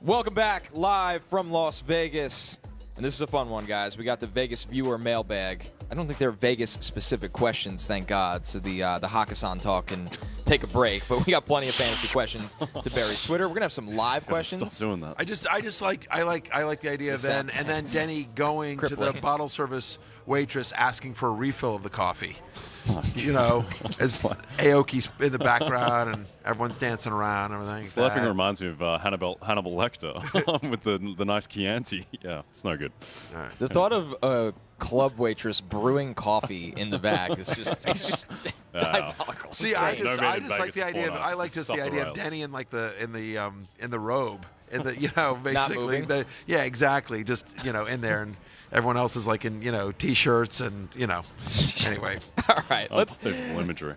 Welcome back live from Las Vegas. And this is a fun one, guys. We got the Vegas viewer mailbag. I don't think they're Vegas-specific questions, thank God, so the Hakkasan talk can take a break. But we got plenty of fantasy questions to Barry's Twitter. We're gonna have some live questions. Stop doing that. I like the idea of then Denny going to the bottle service waitress asking for a refill of the coffee. You know, as Aoki's in the background and everyone's dancing around and everything. Slapping reminds me of Hannibal Lecter with the nice Chianti. Yeah, it's no good. Right. The thought of a club waitress brewing coffee in the back is just diabolical. See, I just like the idea. I like just the idea of Denny in like in the robe, basically exactly, just in there, and everyone else is like in t-shirts and anyway. All right, let's imagery.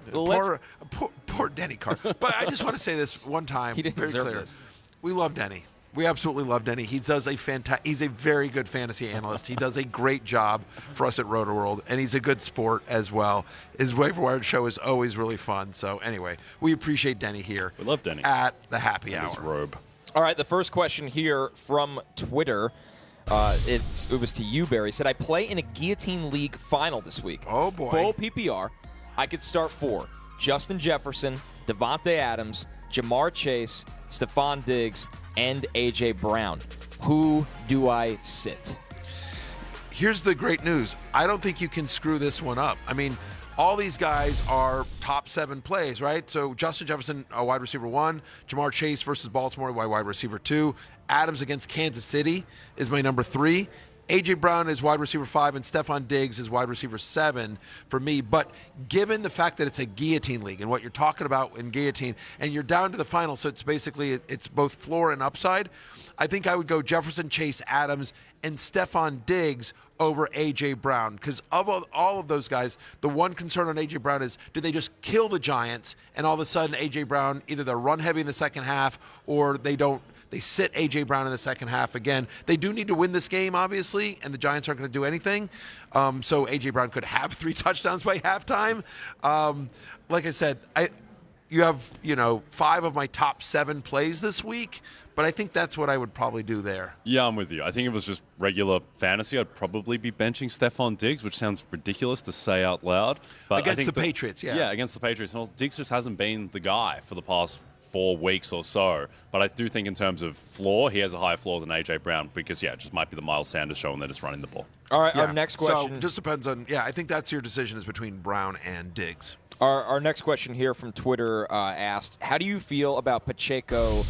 Poor Denny Carr. But I just want to say this one time. He didn't very deserve clear. this. We love Denny. We absolutely love Denny. He's a very good fantasy analyst. He does a great job for us at RotoWorld, and he's a good sport as well. His Waiver Wire show is always really fun. So anyway, we appreciate Denny here. We love Denny at the happy hour. His robe. All right, the first question here from Twitter. It was to you, Barry. Said, I play in a Guillotine League final this week. Oh, boy. Full PPR. I could start 4. Justin Jefferson, Devontae Adams, Jamar Chase, Stephon Diggs, and A.J. Brown. Who do I sit? Here's the great news. I don't think you can screw this one up. I mean, all these guys are top 7 plays, right? So Justin Jefferson, wide receiver 1. Jamar Chase versus Baltimore, wide receiver 2. Adams against Kansas City is my number 3. A.J. Brown is wide receiver 5, and Stephon Diggs is wide receiver 7 for me. But given the fact that it's a guillotine league and what you're talking about in guillotine, and you're down to the final, so it's basically it's both floor and upside, I think I would go Jefferson, Chase, Adams, and Stephon Diggs over A.J. Brown. Because of all of those guys, the one concern on A.J. Brown is, do they just kill the Giants, and all of a sudden A.J. Brown, either they're run heavy in the second half or they sit A.J. Brown in the second half again. They do need to win this game, obviously, and the Giants aren't going to do anything. So A.J. Brown could have 3 touchdowns by halftime. Like I said, you have 5 of my top 7 plays this week, but I think that's what I would probably do there. Yeah, I'm with you. I think if it was just regular fantasy, I'd probably be benching Stephon Diggs, which sounds ridiculous to say out loud. But against the Patriots, yeah. Yeah, against the Patriots. And Diggs just hasn't been the guy for the past 4 weeks or so. But I do think in terms of floor, he has a higher floor than A.J. Brown because, it just might be the Miles Sanders show and they're just running the ball. All right, our next question. So it just depends on, I think that's your decision is between Brown and Diggs. Our next question here from Twitter asked, how do you feel about Pacheco?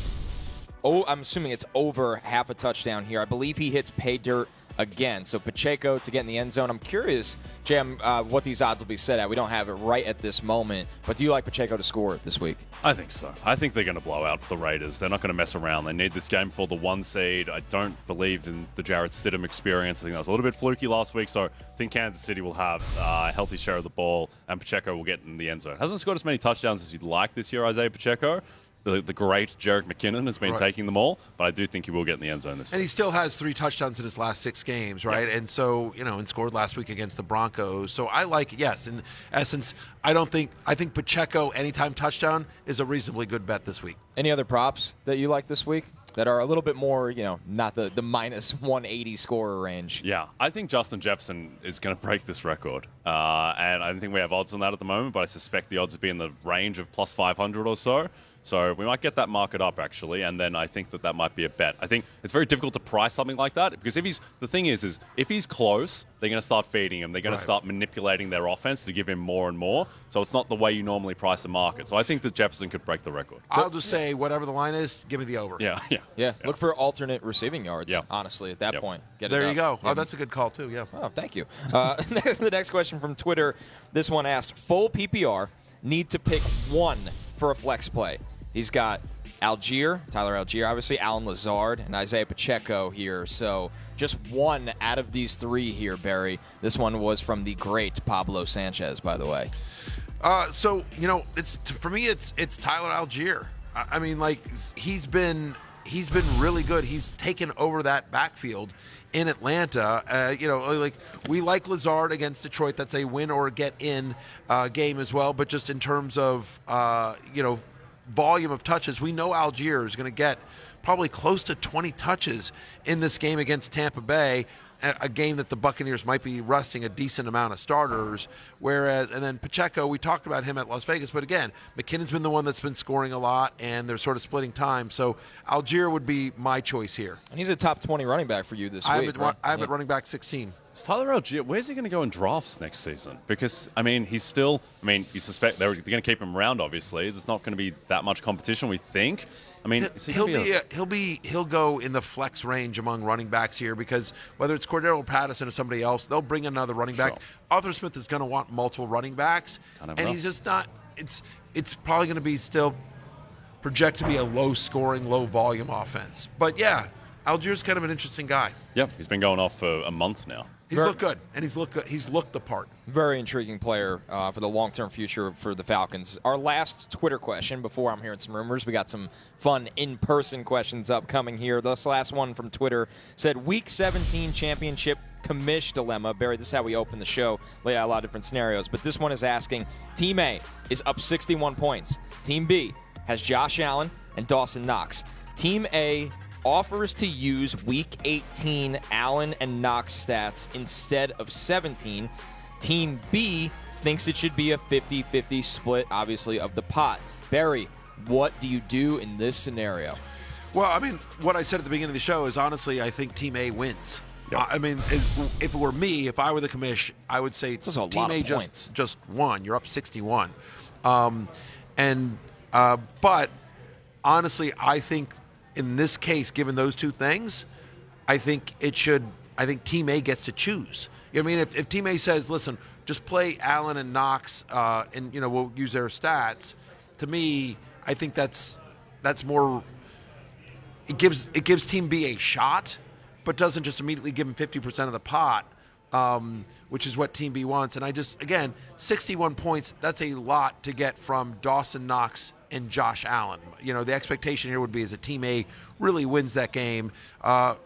Oh, I'm assuming it's over half a touchdown here. I believe he hits pay dirt again. So Pacheco to get in the end zone. I'm curious, Jam, what these odds will be set at. We don't have it right at this moment, but do you like Pacheco to score this week? I think so. I think they're going to blow out the Raiders. They're not going to mess around. They need this game for the 1 seed. I don't believe in the Jarrett Stidham experience. I think that was a little bit fluky last week, so I think Kansas City will have a healthy share of the ball, and Pacheco will get in the end zone. Hasn't scored as many touchdowns as you'd like this year, Isaiah Pacheco. The great Jerick McKinnon has been taking them all, but I do think he will get in the end zone this week. And he still has 3 touchdowns in his last 6 games, right? Yep. And so, and scored last week against the Broncos. So I like, yes, in essence, I think Pacheco anytime touchdown is a reasonably good bet this week. Any other props that you like this week that are a little bit more, not the minus 180 scorer range? Yeah, I think Justin Jefferson is going to break this record. And I don't think we have odds on that at the moment, but I suspect the odds would be in the range of plus 500 or so. So we might get that market up, actually, and then I think that might be a bet. I think it's very difficult to price something like that because the thing is if he's close, they're going to start feeding him. They're going to start manipulating their offense to give him more and more. So it's not the way you normally price a market. So I think that Jefferson could break the record. I'll just say whatever the line is, give me the over. Yeah. Look for alternate receiving yards, honestly, at that point. There you go. Oh, that's a good call, too, yeah. Oh, thank you. The next question from Twitter, this one asked, full PPR, need to pick 1 for a flex play. He's got Tyler Algier, obviously, Alan Lazard, and Isaiah Pacheco here. So just 1 out of these 3 here, Barry. This one was from the great Pablo Sanchez, by the way. So, for me, it's Tyler Algier. I mean, he's been really good. He's taken over that backfield in Atlanta. We like Lazard against Detroit. That's a win or get in game as well. But just in terms of, volume of touches, we know Algier is going to get probably close to 20 touches in this game against Tampa Bay, a game that the Buccaneers might be resting a decent amount of starters. Whereas, and then Pacheco, we talked about him at Las Vegas, but again, McKinnon's been the one that's been scoring a lot, and they're sort of splitting time. So Algier would be my choice here. And he's a top 20 running back for you this week. I have it running back 16. Is Tyler Algier, where's he going to go in drafts next season? Because, I mean, he's still, you suspect they're going to keep him around, obviously. There's not going to be that much competition, we think. I mean, he'll go in the flex range among running backs here, because whether it's Cordero Patterson or somebody else, they'll bring another running back. Sure. Arthur Smith is going to want multiple running backs, and he's just not. It's probably going to be still project to be a low-scoring, low-volume offense. But yeah, Algier's kind of an interesting guy. Yep, he's been going off for a month now. He's looked good, and he's looked the part. Very intriguing player for the long-term future for the Falcons. Our last Twitter question before I'm hearing some rumors. We got some fun in-person questions upcoming here. This last one from Twitter said, Week 17 championship Commish dilemma. Barry, this is how we open the show. Lay out a lot of different scenarios. But this one is asking, Team A is up 61 points. Team B has Josh Allen and Dawson Knox. Team A offers to use Week 18 Allen and Knox stats instead of 17. Team B thinks it should be a 50-50 split, obviously, of the pot. Barry, what do you do in this scenario? Well, I mean, what I said at the beginning of the show is, honestly, I think Team A wins. Yep. I mean, if it were me, if I were the commish, I would say Team A just won. You're up 61. But honestly, I think in this case, given those two things, I think Team A gets to choose. You know what I mean? If Team A says, listen, just play Allen and Knox, and we'll use their stats. To me, I think that's more. It gives Team B a shot, but doesn't just immediately give them 50% of the pot, which is what Team B wants. And again, 61 points. That's a lot to get from Dawson Knox and Josh Allen. The expectation here would be is that Team A really wins that game.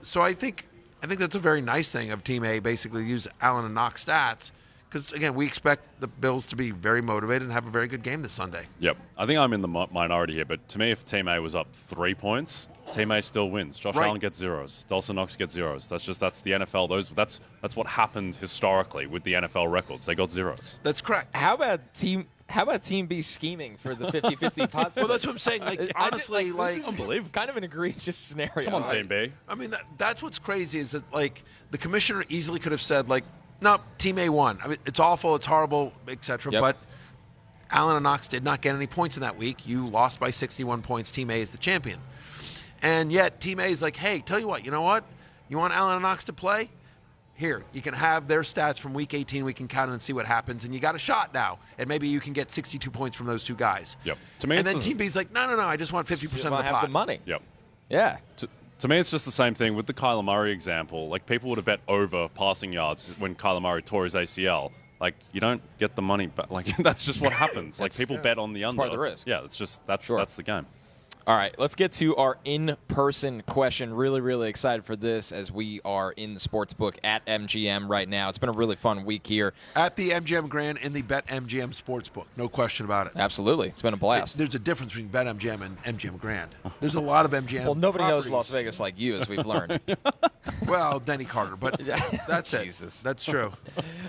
So I think that's a very nice thing of Team A, basically use Allen and Knox stats, because, again, we expect the Bills to be very motivated and have a very good game this Sunday. Yep. I think I'm in the minority here, but to me, if Team A was up 3 points, Team A still wins. Josh Allen gets zeros. Dawson Knox gets zeros. That's the NFL. That's what happened historically with the NFL records. They got zeros. That's correct. How about Team B scheming for the 50-50 pot? Well, that's what I'm saying. Honestly, this is unbelievable. Kind of an egregious scenario. Come on, Team B. I mean, that's what's crazy is that, the commissioner easily could have said, no, Team A won. I mean, it's awful, it's horrible, etc. Yep. But Allen and Knox did not get any points in that week. You lost by 61 points. Team A is the champion. And yet, Team A is like, hey, tell you what, you want Allen and Knox to play? Here, you can have their stats from Week 18. We can count it and see what happens. And you got a shot now. And maybe you can get 62 points from those two guys. Yep. And then Team B's like, no, I just want 50% of the pot. Have the money. Yep. Yeah. To me, it's just the same thing with the Kyler Murray example. People would have bet over passing yards when Kyler Murray tore his ACL. You don't get the money back. That's just what happens. People bet on the under. Part of the risk. Yeah, that's the game. All right, let's get to our in-person question. Really, really excited for this as we are in the sportsbook at MGM right now. It's been a really fun week here. At the MGM Grand in the BetMGM Sportsbook. No question about it. Absolutely. It's been a blast. There's a difference between BetMGM and MGM Grand. There's a lot of MGM Well, nobody properties. knows Las Vegas like you, as we've learned. Well, Denny Carter, but that's Jesus. it. That's true.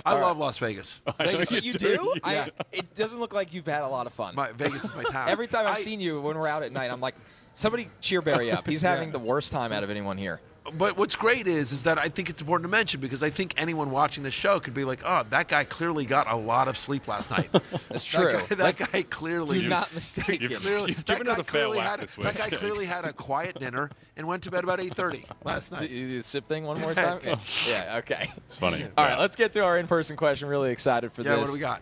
I love Las Vegas. Vegas, you do? Yeah. It doesn't look like you've had a lot of fun. Vegas is my town. Every time I've seen you when we're out at night, I'm like, somebody cheer Barry up. He's having the worst time out of anyone here. But what's great is that I think it's important to mention, because I think anyone watching this show could be like, oh, that guy clearly got a lot of sleep last night. That's true. That guy clearly... Do not mistake him. You've given her the fair whack this week. That guy clearly had a quiet dinner and went to bed about 8:30 last night. The sip thing one more time? Yeah, okay. It's funny. All right, let's get to our in-person question. Really excited for this. Yeah, what do we got?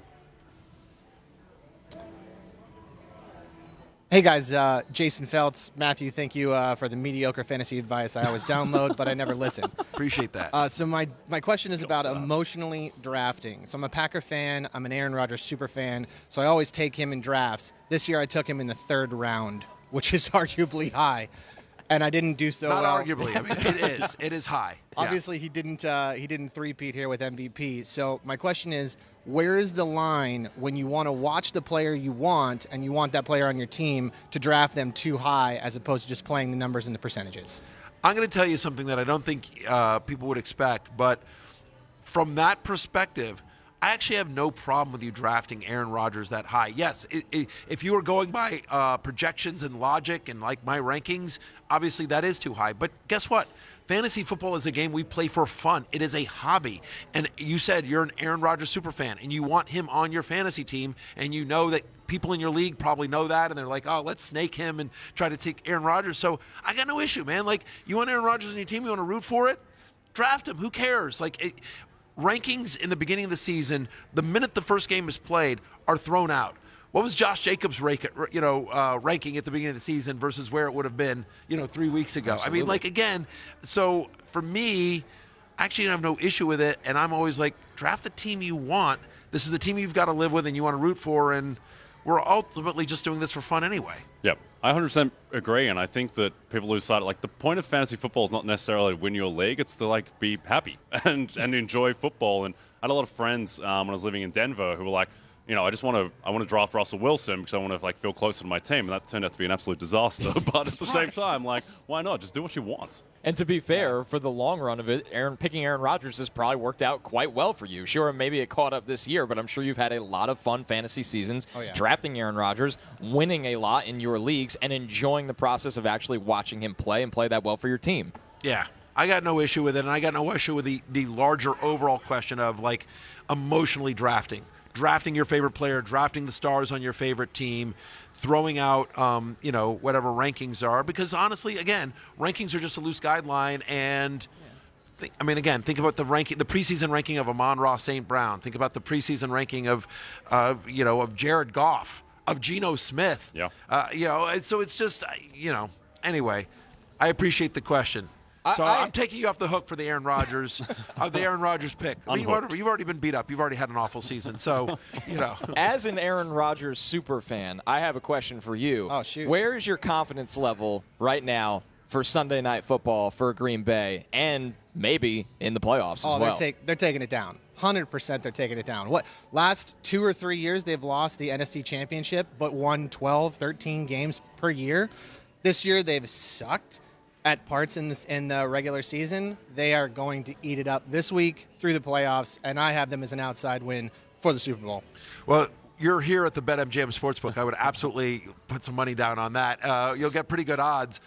Hey guys, Jason Feltz, Matthew, thank you for the mediocre fantasy advice I always download, but I never listen. Appreciate that. So my question is about emotionally drafting. So I'm a Packer fan. I'm an Aaron Rodgers super fan, so I always take him in drafts. This year I took him in the 3rd round, which is arguably high. and I didn't do so Not well. arguably. I mean, it is high. Yeah. Obviously, he didn't three-peat here with MVP. So my question is, where is the line when you want to watch the player you want and you want that player on your team to draft them too high as opposed to just playing the numbers and the percentages? I'm going to tell you something that I don't think people would expect, but from that perspective, I actually have no problem with you drafting Aaron Rodgers that high. Yes, if you were going by projections and logic and like my rankings, obviously that is too high. But guess what? Fantasy football is a game we play for fun. It is a hobby. And you said you're an Aaron Rodgers superfan and you want him on your fantasy team, and you know that people in your league probably know that, and they're like, oh, let's snake him and try to take Aaron Rodgers. So I got no issue, man. Like, you want Aaron Rodgers on your team, you want to root for it? Draft him. Who cares? Rankings in the beginning of the season, the minute the first game is played, are thrown out. What was Josh Jacobs' ranking at the beginning of the season versus where it would have been, 3 weeks ago? Absolutely. I mean, again, so for me, I actually have no issue with it, and I'm always like, draft the team you want. This is the team you've got to live with and you want to root for, and we're ultimately just doing this for fun anyway. Yep, I 100% agree, and I think that people lose sight of, the point of fantasy football is not necessarily to win your league, it's to, be happy and enjoy football. And I had a lot of friends when I was living in Denver who were like, I want to draft Russell Wilson because I want to, feel closer to my team, and that turned out to be an absolute disaster. But at the same time, why not? Just do what you want. And to be fair, for the long run of it, picking Aaron Rodgers has probably worked out quite well for you. Sure, maybe it caught up this year, but I'm sure you've had a lot of fun fantasy seasons drafting Aaron Rodgers, winning a lot in your leagues, and enjoying the process of actually watching him play and play that well for your team. Yeah, I got no issue with it, and I got no issue with the larger overall question of, emotionally drafting your favorite player, drafting the stars on your favorite team, throwing out, whatever rankings are. Because honestly, again, rankings are just a loose guideline. And think about the preseason ranking of Amon-Ra St. Brown. Think about the preseason ranking of Jared Goff, of Geno Smith. Yeah. So it's just, anyway, I appreciate the question. So I'm taking you off the hook for the Aaron Rodgers, pick. I mean, you've already been beat up. You've already had an awful season. So, As an Aaron Rodgers super fan, I have a question for you. Oh, shoot. Where is your confidence level right now for Sunday Night Football for Green Bay and maybe in the playoffs as well? They're taking it down. 100% they're taking it down. Last 2 or 3 years they've lost the NFC Championship but won 12, 13 games per year. This year they've sucked at parts in the regular season. They are going to eat it up this week through the playoffs, and I have them as an outside win for the Super Bowl. Well, you're here at the BetMGM Sportsbook. I would absolutely put some money down on that. You'll get pretty good odds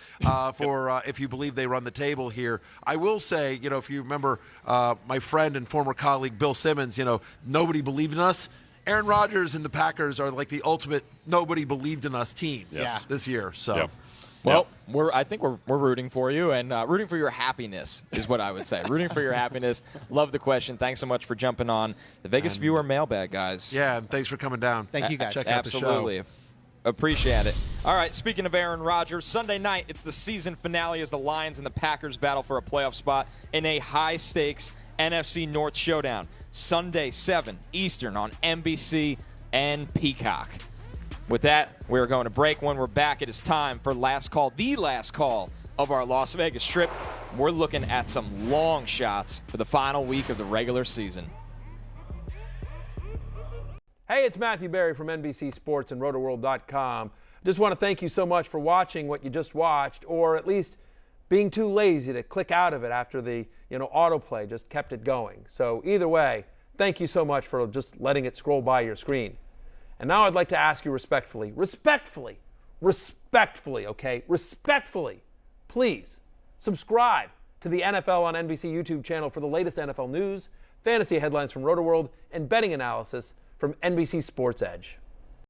for if you believe they run the table here. I will say, if you remember my friend and former colleague Bill Simmons, nobody believed in us. Aaron Rodgers and the Packers are like the ultimate nobody believed in us team this year. So. Yep. Well, I think we're rooting for you, and rooting for your happiness is what I would say. Rooting for your happiness. Love the question. Thanks so much for jumping on the Vegas Viewer mailbag, guys. Yeah, and thanks for coming down. Thank you, guys. Check out the show. Absolutely. Appreciate it. All right, speaking of Aaron Rodgers, Sunday night, it's the season finale as the Lions and the Packers battle for a playoff spot in a high-stakes NFC North showdown. Sunday, 7 Eastern on NBC and Peacock. With that, we're going to break. When we're back, it is time for the last call of our Las Vegas trip. We're looking at some long shots for the final week of the regular season. Hey, it's Matthew Berry from NBC Sports and Rotoworld.com. Just want to thank you so much for watching what you just watched, or at least being too lazy to click out of it after the autoplay just kept it going. So either way, thank you so much for just letting it scroll by your screen. And now I'd like to ask you respectfully, please subscribe to the NFL on NBC YouTube channel for the latest NFL news, fantasy headlines from Rotoworld, and betting analysis from NBC Sports Edge.